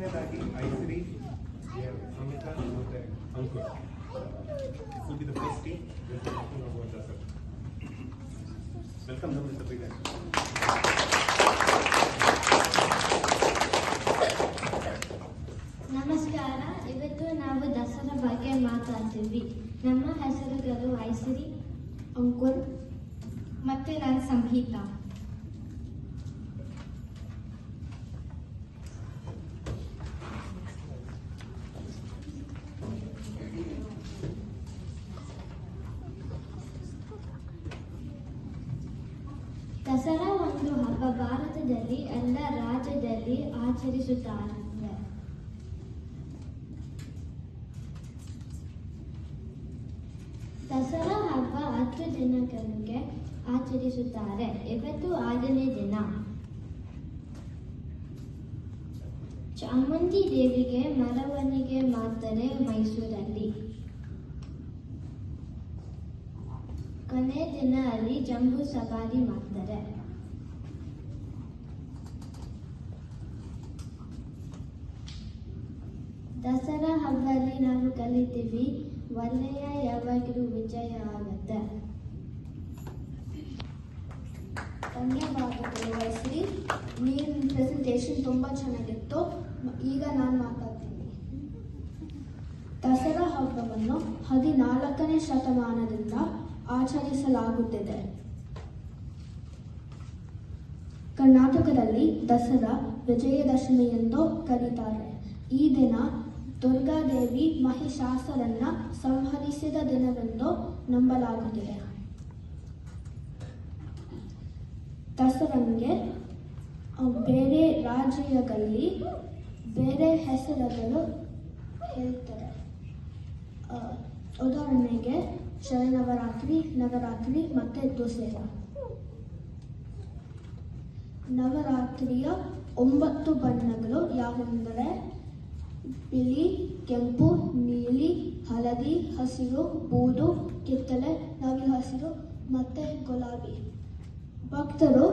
ಮೊದಲನೇದಾಗಿ ಐಶ್ವರಿ, ಅಮಿತಾ ಮತ್ತೆ ಅಂಕುರ್. This will be the first team. We'll be talking about Dasara. Welcome them, Mr. President. ನಮಸ್ಕಾರ. ಇವತ್ತು ನಾವು ದಸರಾ ಬಗ್ಗೆ ಮಾತಾಡ್ತೀವಿ. ನಮ್ಮ ಹೆಸರುಗಳು ಐಶ್ವರಿ, ಅಂಕುರ್ ಮತ್ತೆ ನಾನು ಸಂಹಿತಾ. ದಸರಾ ಒಂದು ಹಬ್ಬ. ಭಾರತದಲ್ಲಿ ಎಲ್ಲ ರಾಜ್ಯದಲ್ಲಿ ಆಚರಿಸುತ್ತಾರೆ. ದಸರಾ ಹಬ್ಬ 10 ದಿನಗಳಿಗೆ ಆಚರಿಸುತ್ತಾರೆ. ಇವತ್ತು 6ನೇ ದಿನ. ಚಾಮುಂಡಿ ದೇವಿಗೆ ಮೆರವಣಿಗೆ ಮಾಡ್ತಾರೆ ಮೈಸೂರಲ್ಲಿ. ಕೊನೆ ದಿನ ಅಲ್ಲಿ ಜಂಬೂ ಸವಾರಿ ಮಾಡ್ತಾರೆ. ದಸರಾ ಹಬ್ಬದಲ್ಲಿ ನಾವು ಕಲಿತೀವಿ, ಒಳ್ಳೆಯ ಯಾವಾಗಲೂ ವಿಜಯ ಆಗುತ್ತೆ. ಧನ್ಯವಾದಗಳು ಐಶ್ವರಿ. ನಿಮ್ಮ ಪ್ರೆಸೆಂಟೇಷನ್ ತುಂಬ ಚೆನ್ನಾಗಿತ್ತು. ಈಗ ನಾನು ಮಾತಾಡ್ತೀನಿ. ದಸರಾ ಹಬ್ಬವನ್ನು 14ನೇ ಶತಮಾನದಿಂದ ಆಚರಿಸಲಾಗುತ್ತಿದೆ. ಕರ್ನಾಟಕದಲ್ಲಿ ದಸರಾ ವಿಜಯದಶಮಿ ಎಂದು ಕರೀತಾರೆ. ಈ ದಿನ ದುರ್ಗಾದೇವಿ ಮಹಿಷಾಸುರನ್ನ ಸಂಹರಿಸಿದ ದಿನವೆಂದು ನಂಬಲಾಗುತ್ತಿದೆ. ದಸರಂಗೆ ಬೇರೆ ರಾಜ್ಯಗಳಲ್ಲಿ ಬೇರೆ ಹೆಸರುಗಳು ಹೇಳ್ತಾರೆ. ಉದಾಹರಣೆಗೆ ಶರನ್ನವರಾತ್ರಿ, ನವರಾತ್ರಿ ಮತ್ತು ದಸರಾ. ನವರಾತ್ರಿಯ 9 ಬಣ್ಣಗಳು ಯಾವೆಂದರೆ ಬಿಳಿ, ಕೆಂಪು, ನೀಲಿ, ಹಳದಿ, ಹಸಿರು, ಬೂದು, ಕಿತ್ತಳೆ, ನವಿ ಹಸಿರು ಮತ್ತು ಗುಲಾಬಿ. ಭಕ್ತರು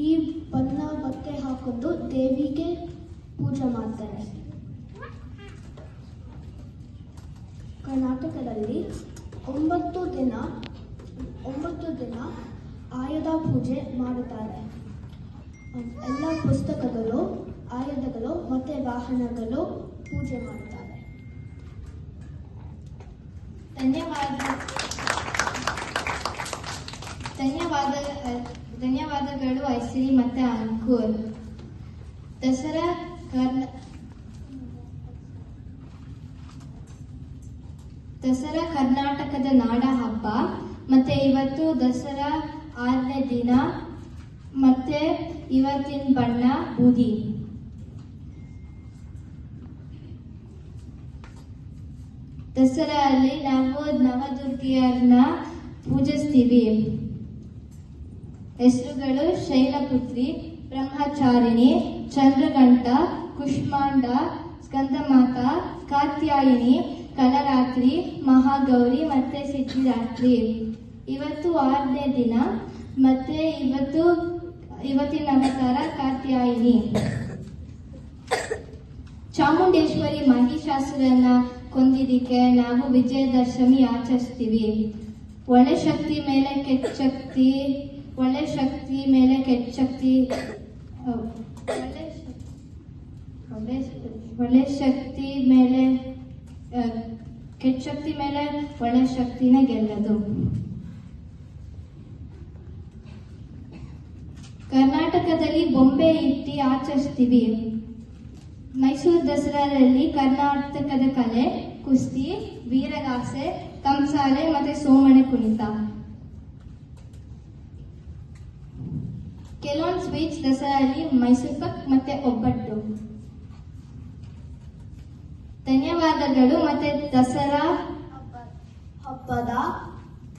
ಈ ಬಣ್ಣ ಬಟ್ಟೆ ಹಾಕೊಂಡು ದೇವಿಗೆ ಪೂಜೆ ಮಾಡ್ತಾರೆ. ಕರ್ನಾಟಕದಲ್ಲಿ 9 ದಿನ ಆಯುಧ ಪೂಜೆ ಮಾಡುತ್ತಾರೆ. ಎಲ್ಲ ಪುಸ್ತಕಗಳು, ಆಯುಧಗಳು ಮತ್ತು ವಾಹನಗಳು ಪೂಜೆ ಮಾಡುತ್ತಾರೆ. ಧನ್ಯವಾದಗಳು ಐಶ್ವರಿ ಮತ್ತೆ ಅಂಕುರ್. ದಸರಾ ಕರ್ನಾಟಕದ ನಾಡ ಹಬ್ಬ. ಮತ್ತೆ ಇವತ್ತು ದಸರಾ 6ನೇ ದಿನ. ಮತ್ತೆ ಇವತ್ತಿನ ಬಣ್ಣ ಬೂದಿ. ದಸರಾದಲ್ಲಿ ನಾವು ನವದುರ್ಗಿಯರನ್ನ ಪೂಜಿಸ್ತೀವಿ. ಹೆಸರುಗಳು ಶೈಲಪುತ್ರಿ, ಬ್ರಹ್ಮಚಾರಿಣಿ, ಚಂದ್ರಘಂಟ, ಕುಷ್ಮಾಂಡ, ಸ್ಕಂದಮಾತಾ, ಕಾತ್ಯಾಯಿನಿ, ಕಲರಾತ್ರಿ, ಮಹಾಗೌರಿ ಮತ್ತೆ ಸಿದ್ಧಿರಾತ್ರಿ. ಇವತ್ತು 6ನೇ ದಿನ. ಮತ್ತೆ ಇವತ್ತಿನ ಅವತಾರ ಕಾತ್ಯಾಯಿನಿ. ಚಾಮುಂಡೇಶ್ವರಿ ಮಹಿಷಾಸುರನ್ನ ಕೊಂದಿದ್ದಕ್ಕೆ ನಾವು ವಿಜಯದಶಮಿ ಆಚರಿಸ್ತೀವಿ. ಒಳ್ಳೆ ಶಕ್ತಿ ಮೇಲೆ ಕೆಟ್ಟ ಶಕ್ತಿ, ಒಳ್ಳೆ ಶಕ್ತಿ ಮೇಲೆ ಕೆಟ್ಟ ಶಕ್ತಿ, ಒಳ್ಳೆ ಶಕ್ತಿ ಮೇಲೆ ಕೆಟ್ಟ ಶಕ್ತಿ ಮೇಲೆ ಒಳ್ಳೆ ಶಕ್ತಿನ ಗೆಲ್ಲದು. ಕರ್ನಾಟಕದಲ್ಲಿ ಬೊಂಬೆ ಇಟ್ಟು ಆಚರಿಸ್ತೀವಿ. ಮೈಸೂರು ದಸರಾದಲ್ಲಿ ಕರ್ನಾಟಕದ ಕಲೆ ಕುಸ್ತಿ, ವೀರಗಾಸೆ, ಕಂಸಾಲೆ ಮತ್ತೆ ಸೋಮನೆ ಕುಣಿತ. ಕೆಲವೊಂದು ಸ್ವೀಟ್ಸ್ ದಸರಾದಲ್ಲಿ ಮೈಸೂರು ಪಾಕ್ ಮತ್ತೆ ಒಬ್ಬಟ್ಟು. ಧನ್ಯವಾದಗಳು ಮತ್ತೆ ದಸರಾ ಹಬ್ಬದ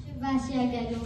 ಶುಭಾಶಯಗಳು.